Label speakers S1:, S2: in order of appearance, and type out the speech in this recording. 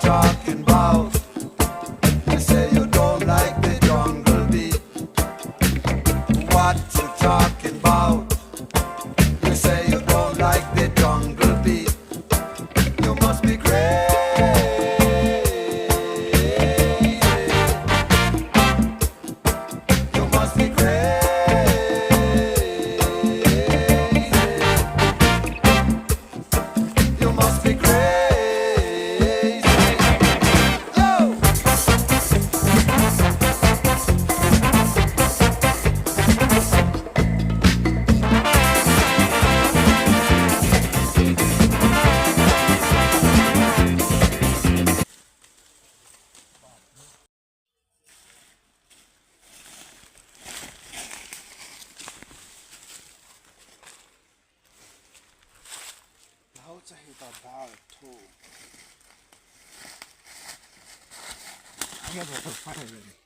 S1: talking about? You say you don't like the jungle beat. What you talking about? You say you don't like the jungle beat. You must be crazy. You must be crazy. You must be crazy. Oh!
S2: How to hit a ball too. I'm gonna go for fun already.